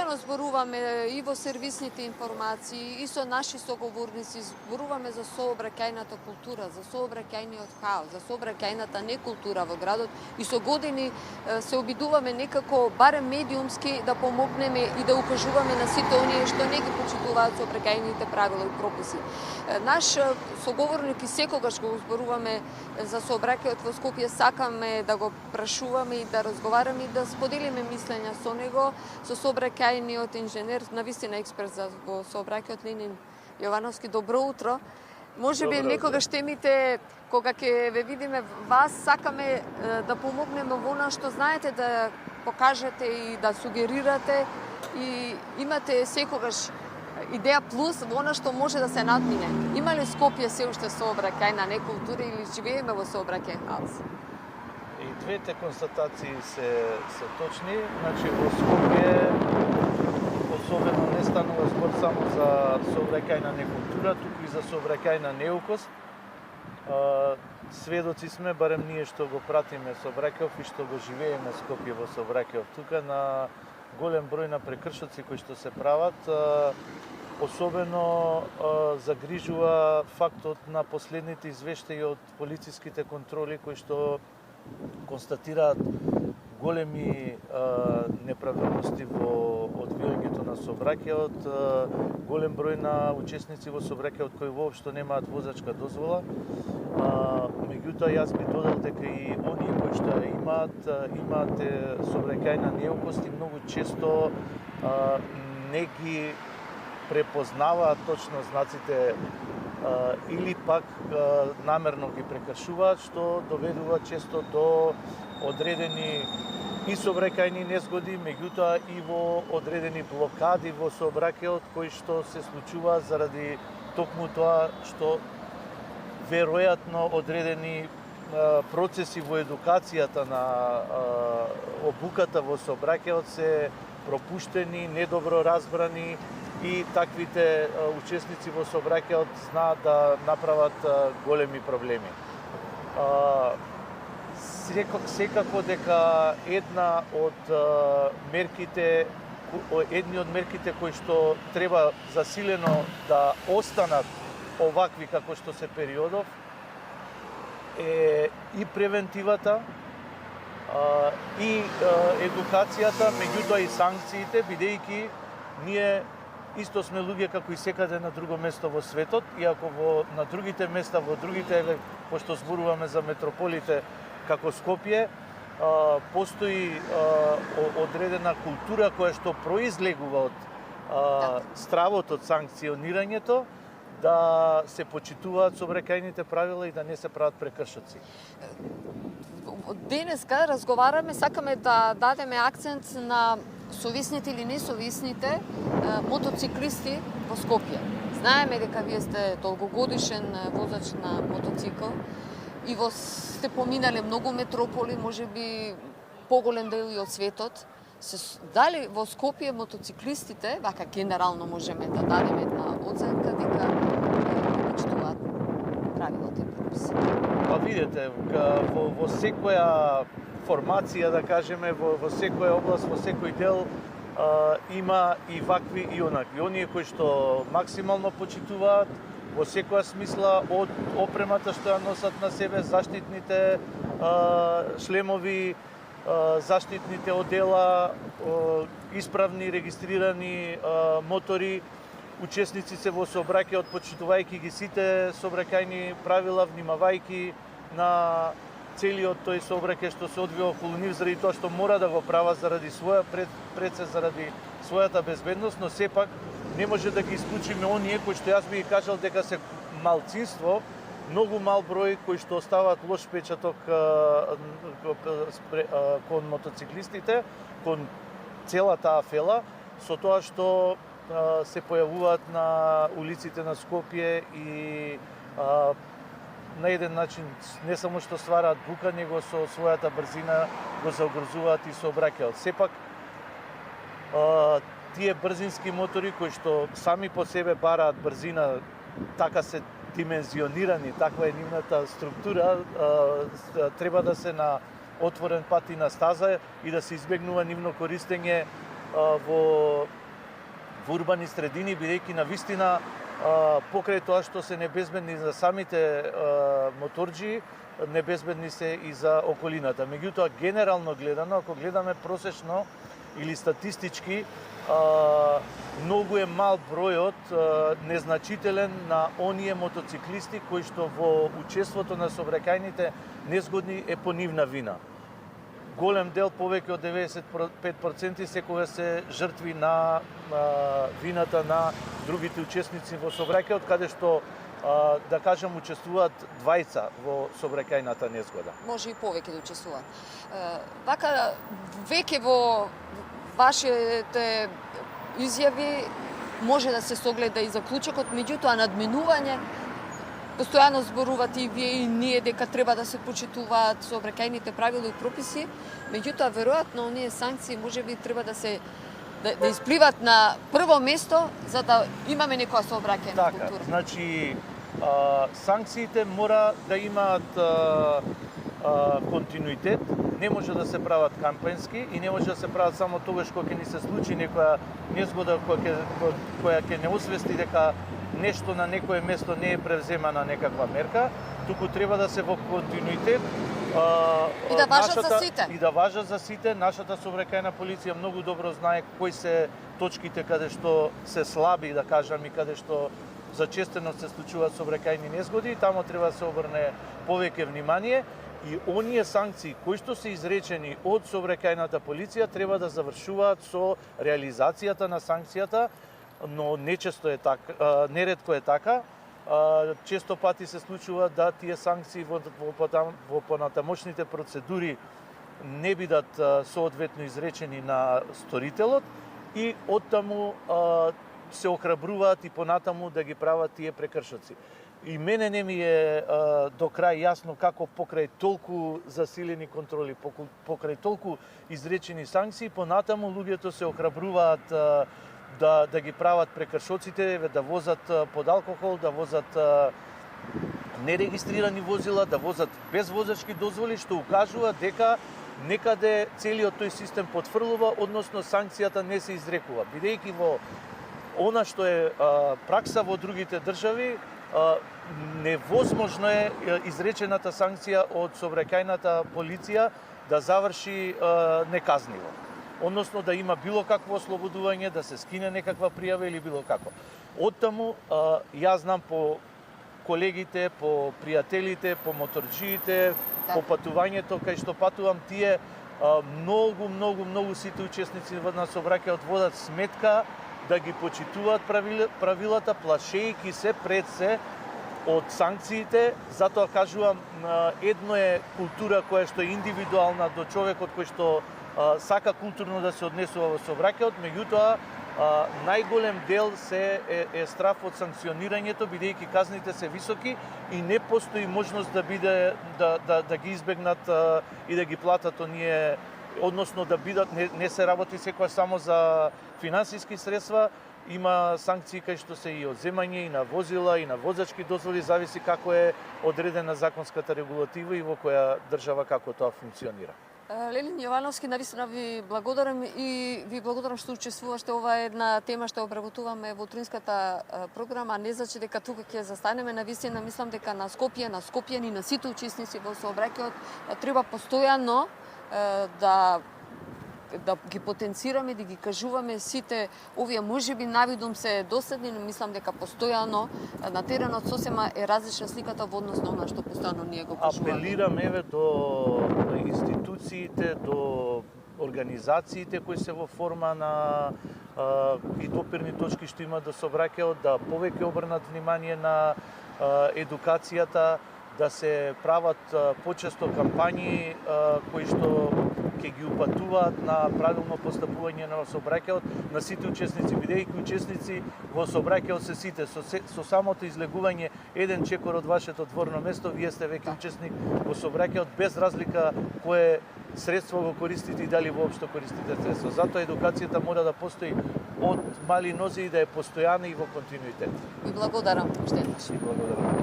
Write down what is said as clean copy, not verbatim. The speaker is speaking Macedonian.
постојано зборуваме и во сервисните информации, и со наши соговорници, зборуваме за сообраќајната култура, за сообраќајниот хаос, за сообраќајната некултура во градот и со години се обидуваме некако, барем медиумски, да помогнеме и да укажуваме на сите оние што не ги почитуваат сообраќајните правила и прописи. Наш соговорник и секогаш го зборуваме за сообраќајот во Скопје, сакаме да го прашуваме и да разговараме и да споделиме мислења со него, со сообраќајниот инженер, навистина експерт за во сообраќајот Ленин Јовановски. Добро утро. Можеби некогаш темите, кога ќе ве видиме вас, сакаме да помогнеме во она што знаете да покажете и да сугерирате и имате секогаш идеја плюс во она што може да се надмине. Има ли Скопје се уште сообраќајна некултура или живееме во сообраќајен хаос? И двете констатации се точни. Значи во Скопје особено не станува збор само за сообраќајна некултура, туку и за сообраќајна неукост. Сведоци сме, барем ние што го пратиме сообраќајов и што го живееме Скопје во сообраќајов тука, на голем број на прекршоци кои што се прават. Особено загрижува фактот на последните извештаи од полициските контроли кои што констатираат големи неправилности во одвијањето на сообраќајот, голем број на учесници во сообраќајот кои воопшто немаат возачка дозвола. Меѓутоа, јас би додал дека и оние кои што имаат сообраќајна неукост и многу често не ги препознаваат точно знаците или пак намерно ги прекршуваат, што доведува често до одредени и сообраќајни незгоди, меѓутоа и во одредени блокади во сообраќајот кои што се случуваат заради токму тоа што веројатно одредени процеси во едукацијата на обуката во сообраќајот се пропуштени, недобро разбрани и таквите учесници во сообраќајот знаат да направат големи проблеми. Секако дека едни од мерките кои што треба засилено да останат овакви како што се периодов е и превентивата, и едукацијата, меѓутоа и санкциите, бидејќи ние исто сме луѓе како и секаде на друго место во светот, иако на другите места, пошто зборуваме за метрополите како Скопје, постои одредена култура која што произлегува од стравот од санкционирањето, да се почитуваат сообраќајните правила и да не се прават прекршоци. Денеска разговараме, сакаме да дадеме акцент на совисните или несовисните мотоциклисти во Скопје. Знаеме дека вие сте долгогодишен возач на мотоцикл и сте поминале многу метрополи, можеби поголем дел и од светот. Дали во Скопје мотоциклистите, вака генерално можеме да дадеме една оценка дека почитуваат правилата и прописи? Па видете, во секоја формација, да кажеме, во секоја област, во секој дел има и вакви и онакви. Оние кои што максимално почитуваат во секоја смисла, од опремата што ја носат на себе, заштитните шлемови, заштитните одела, исправни регистрирани мотори, учесници се во сообраќајот, почитувајќи ги сите сообраќајни правила, внимавајќи на целиот тој сообраќај што се одвива околу нив, заради тоа што мора да го прават заради пред се заради својата безбедност, но сепак не може да ги исклучиме оние кои што јас би ги кажал дека се малцинство, многу мал број кои што оставаат лош печаток кон мотоциклистите, кон целата афела, со тоа што се појавуваат на улиците на Скопје и на еден начин не само што ствараат бука, него со својата брзина го заогрозуваат и сообраќајот. Сепак, тие брзински мотори кои што сами по себе бараат брзина, така се димензионирани, таква е нивната структура, треба да се на отворен пат и на стаза и да се избегнува нивно користење во урбани средини, бидејќи навистина покрај тоа што се небезбедни за самите моторџии, небезбедни се и за околината. Меѓутоа, генерално гледано, ако гледаме просечно или статистички, многу е мал бројот, незначителен на оние мотоциклисти кои што во учеството на сообраќајните незгодни е по нивна вина. Голем дел, повеќе од 95%, секогаш се жртви на вината на другите учесници во сообраќајот, каде што да кажем учествуваат двајца во сообраќајната незгода. Може и повеќе да учествуваат. Вака веќе во вашите изјави може да се согледа и заклучокот, меѓутоа надминување постојано зборувате и вие и ние дека треба да се почитуваат сообраќајните правила и прописи, меѓутоа веројатно оние санкции можеби треба да се да испливат на прво место за да имаме некоја сообраќајна култура. Значи санкциите мора да имаат континуитет, не може да се прават кампански и не може да се прават само тогаш кога ќе ни се случи некоја незгода која ќе не освести дека нешто на некое место не е превземана некаква мерка, туку треба да се во континуитет. И да важат за сите. И да важат за сите. Нашата сообраќајна полиција многу добро знае кои се точките каде што се слаби, да кажам, и каде што зачестено се случуваат сообраќајни незгоди, тамо треба да се обрне повеќе внимание и оние санкции кои што се изречени од сообраќајната полиција треба да завршуваат со реализацијата на санкцијата, но нечесто е така, неретко е така. Често пати се случува да тие санкции во понатамошните процедури не бидат соодветно изречени на сторителот и оттаму се охрабруваат и понатаму да ги прават тие прекршоци. И мене не ми е до крај јасно како покрај толку засилени контроли, покрај толку изречени санкции, понатаму луѓето се охрабруваат да ги прават прекршоците, да возат под алкохол, да возат нерегистрирани возила, да возат без возачки дозволи, што укажува дека некаде целиот тој систем потврлува, односно санкцијата не се изрекува. Бидејќи во она што е пракса во другите држави, невозможно е изречената санкција од сообраќајната полиција да заврши неказниво. Односно да има било какво ослободување, да се скине некаква пријава или било како. Оттаму, јас знам по колегите, по пријателите, по моторџиите, по патувањето кај што патувам, тие многу сите учесници на сообраќајот водат сметка да ги почитуваат правилата, плашејќи се пред се од санкциите. Затоа кажувам, едно е култура која што е индивидуална до човекот кој што сака културно да се однесува во сообраќајот, меѓутоа најголем дел е страф од санкционирањето, бидејќи казните се високи и не постои можност да биде да ги избегнат и да ги платат оние, односно да бидат, не се работи секоја само за финансиски средства, има санкции кај што се и одземање и на возила и на возачки дозволи, зависи како е одредена законската регулатива и во која држава како тоа функционира. Лелин Јовановски, навистина ви благодарам и ви благодарам што учествувавте. Ова е една тема што обработуваме во утринската програма. Не значи дека тука ќе застанеме. Навистина мислам дека на Скопје и на сите учесници во сообраќајот треба постојано да ги потенцираме, да ги кажуваме сите овие можеби навидум се доследни, но мислам дека постојано на теренот сосема е различна сликата во однос на она што постојано ние го кажуваме. Апелирам еве до институциите, до организациите кои се во форма на и допирни точки што има да сообраќајот, да повеќе обрнат внимание на едукацијата, да се прават почесто кампањи кои што ќе ги упатуваат на правилно постапување на сообраќајот на сите учесници, бидејќи учесници во сообраќајот се сите. Со самото излегување еден чекор од вашето дворно место, вие сте веќе учесник во сообраќајот без разлика кое средство го користите и дали воопшто користите средство. Затоа едукацијата мора да постои од мали нози и да е постојана и во континуитет. Ви благодарам. Благодарам.